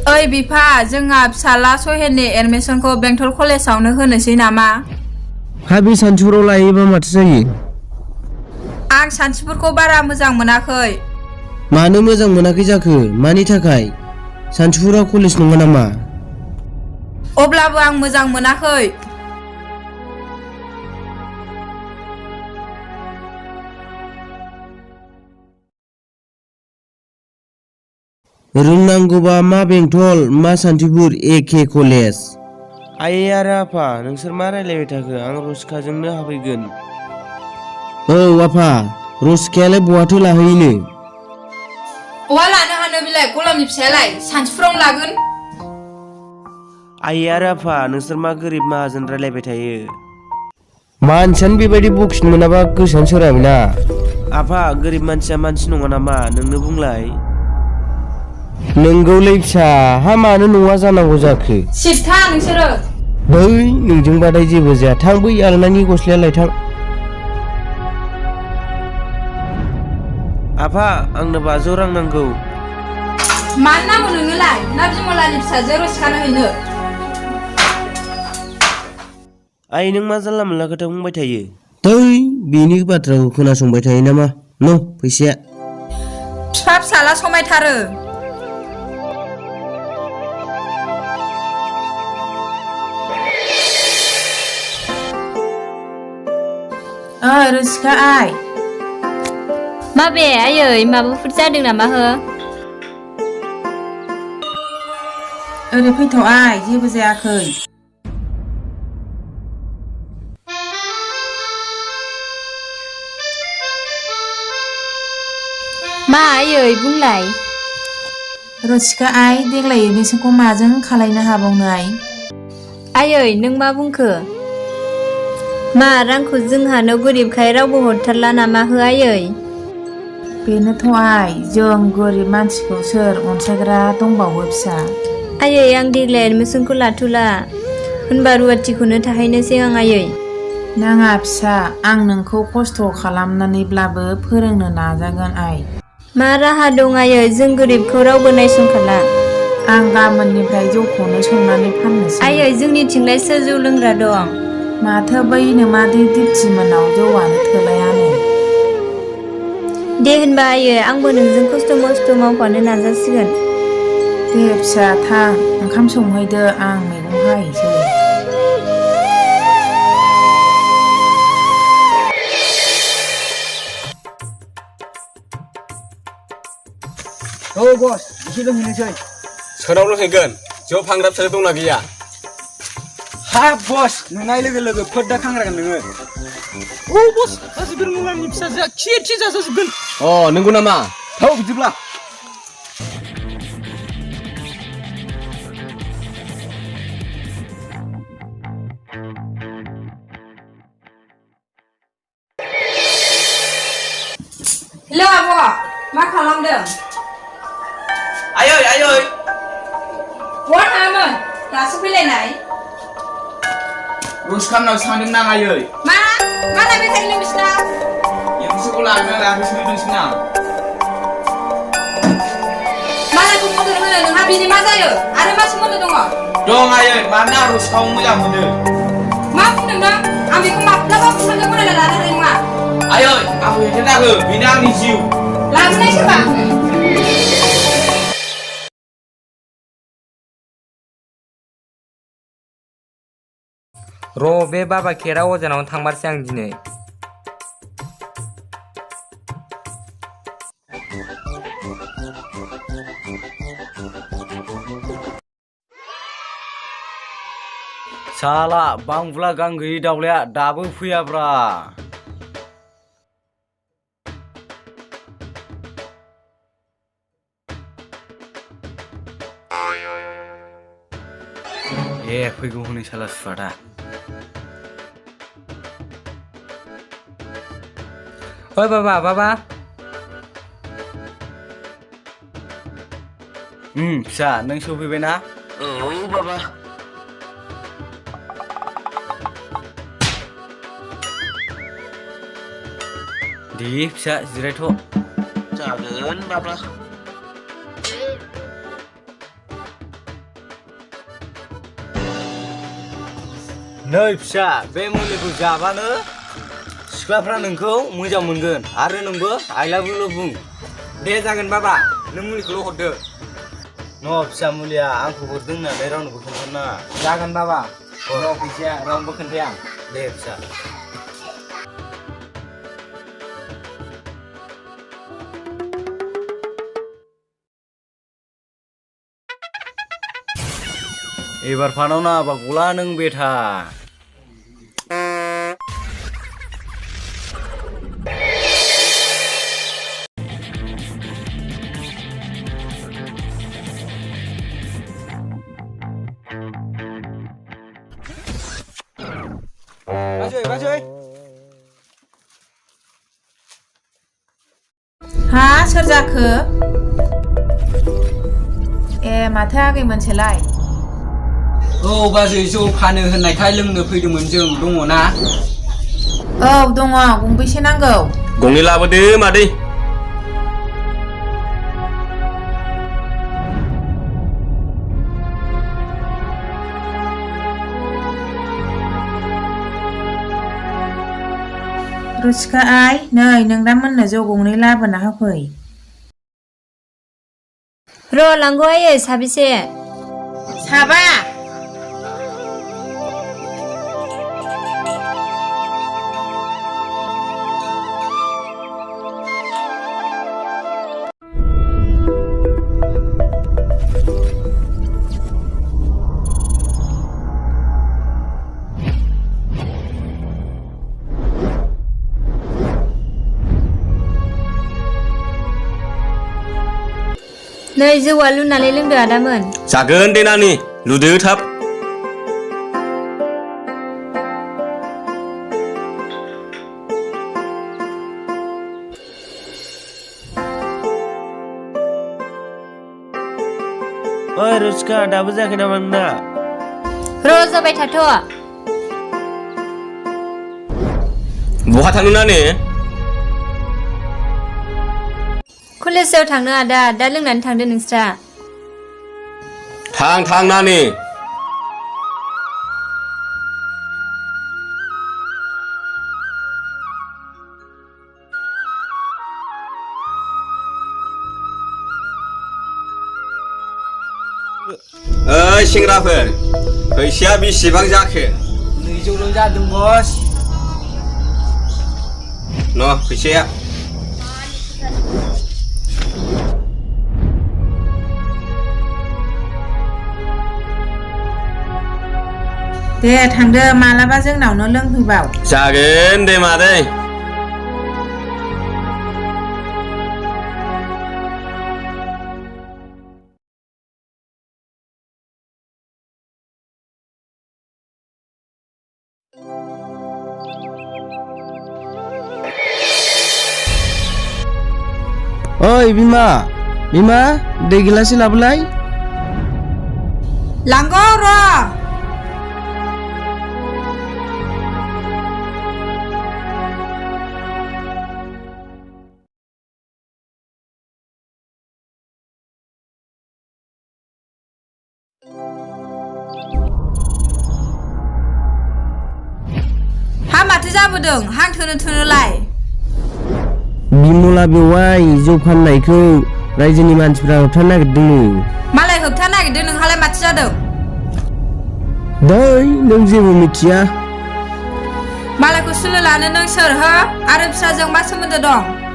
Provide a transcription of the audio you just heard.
ओइ बिफा जोंहा फिसाला सहेननि एडमिसनखौ बेंटल कलेजावनो होनोसै नामा? हा बे सानथिफुराव लायोबा माथो जायो? आं सानथिफुरखौ बारा मोजां मोनाखै। मानो मोजां मोनाखै जाखो? मानि थाखाय? सानथिफुरा कलेज नङा नामा? अब्लाबो आं मोजां मोनाखै। रोंनांगौबा मा बेंटल मा सानथिफुर एखे कलेज। आइ आरो आफा नोंसोर मा रायलायबाय थाखो? आं रसिकाजोंनो हाबहैगोन। औ आफा रसिकायालाय बहाथो लाहैनो? बहा लानो हानो बिलाय गलामनि फिसायालाय सानथिफुरावनो लागोन। आइ आरो आफा नोंसोर मा गोरिब माहाजोन रायलायबाय थायो? मानसियानो बेबायदि बखिनो मोनाबा गोसोआनो सोराबोना। आफा गोरिब मानसिया मानसि नङा नामा नोंनो बुंलाय? नोंगौलै फिसा हा मानो नङा जानांगौ जाखो? सिदथा नोंसोरो। बै नोंजों बादाय जेबो जाया थां बै आर'नाइनि गस्लाया लायथां। आफा आंनो 500 रां नांगौ। मानो नांगौ नोंनोलाय? ना बिमलानि फिसाजो रसिकानो हैनो? आइ नों मा जानला मोनला खोथा बुंबाय थायो? दै बेनि बाथ्राखौ खोनासंबाय थायो नामा? न फैसाया। फिफा फिसाला समायथारो। ओइ रसिका आइ। माबे आयै माबाफोर जादों नामा हो? ओरै फैथ' आइ जेबो जायाखै। मा आयै बुंलाय? रसिका आइ देग्लाय एडमिसनखौ माजों खालायनो हाबावनो आइ? आयै नों मा बुंखो? मा रांखौ जोंहानो गोरिबखाय रावबो हरथारला नामा हो आयै? बेनोथ' आइ जों गोरिब मानसिखौ सोर अनसायग्रा दंबावो फिसा। आयै आं देग्लाय एडमिसनखौ लाथ'ला। होनबा रुवाथिखौनो थाहैनोसै आं आयै। नाङा फिसा आं नोंखौ खस्थ' खालामनानैब्लाबो फोरोंनो नाजागोन आइ। मा राहा दं आयै जों गोरिबखौ रावबो नायसनखाला। आं गाबोननिफ्राय जौखौनो संनानै फाननोसै। आयै जोंनिथिंलाय सोर जौ लोंग्रा दं? माथो बै नोमादै दिप्ति मोननाव जौआनो थोलायानो। दे होनबा आयै आंबो नोंजों खस्थ' मस्थ' मावफानो नाजासिगोन। दे फिसा थां ओंखाम संहैदो आं मैगं हाहैसै। औ बस एसे लोंहैनोसै। सोराव लोंहैगोन? जौ फानग्रा फिसा दंना गैया? हाब बस नुनाय लोगो लोगो फोर्दा खांग्रागोन नोङो। औ बस जाजोबगोन मुलानि फिसाजोआ खि जाजोबगोन। अ नंगौ नामा? औ बिदिब्ला। हेल' आब' मा खालामदों? आयै आयै बहा थाङामोन? दासो फैलायनाय। रसिकामनावसो थांदोंमोन आं आयै। मा लायबाय थायो नों बिसिनाव? एडमिसनखौ लागोना लायाखैसो नोंसोरना? मालायखौ मदद होनो नोंहा बिनि मा जायो? आरो मा सोमोन्दो दङ? दं आयै मानोना आं रसिकाखौ मोजां मोनो। मा बुंदों नों? आं बेखौ माब्लाबा बिफाजों गनायना लानो हानाय नङा। आयै आंखौ हेंथानाङो बेनो आंनि जिउ। लाबोनायसोबा। र' बे बाबा खेरा अजानावनो थांमारसै आं दिनै। साला बांब्ला गां गैयै दावलाया दाबो फैयाब्रा। फैगौ हनै साला सुवादा। ओइ बाबा फिसा नों सफैबायना? औ बाबा। दे फिसा जिरायथ'। जागोन बाबा। नै फिसा बे मुलिखौ जाबानो सिख्लाफ्रा नोंखौ मोजां मोनगोन आरो नोंबो आइ लाभ इउल' बुं। दे जागोन बाबा नों मुलिखौल' हरदो। न' फिसा मुलिया आंखौ हरदों होननानै रावनोबो खोन्थाना। जागोन बाबा र' फैसाया रावनोबो खोन्थाया आं। दे फिसा। एबार फानाव नाङाबा गला नों बेथा। बाजै हा सोर जाखो? ए माथो आगैमोनसोलाय? औ बाजै जौ फानो होननायखाय लोंनो फैदोंमोन जों दङ ना? औ दङ गंबेसे नांगौ? गंनै लाबोदो मादै। रुसिका आइ नै नोंदा मोननो जौ गंनै लाबोना होफै। र' लांगौ आयै साबेसे? साबा। नै जौआ लुनानै लोंदो आदामोन। जागोन दे नानि लुदो थाब। ओइ रुसिका दाबो जायाखै नामा नोंना? र' जाबाय थाथ'। बहा थांनो नानि? कलेजाव थांनो आदा दा लोंनानै थांदो नोंस्रा। थां नानि। ओइ सेंग्राफोर फैसाया बेसेबां जाखो? 200ल' जादों बस। न' फैसाया। दे थांदो मालाबा जोंनावनो लोंफैबाव। जागोन दे मादै। ओइ बिमा दै गिलाससे लाबोलाय। लांगौ र'। हा माथो जाबोदों हां थोनोलाय? बिमला बेवाइ जौ फाननायखौ रायजोनि मानसिफ्रा होबथानो नागिरदों। मालाय होबथानो नागिरदों नोंहालाय माथो जादों? दै नों जेबो मिथिया। मालायखौ सुनो लानो नों सोर हो? आरो फिसाजों मा सोमोन्दो दं?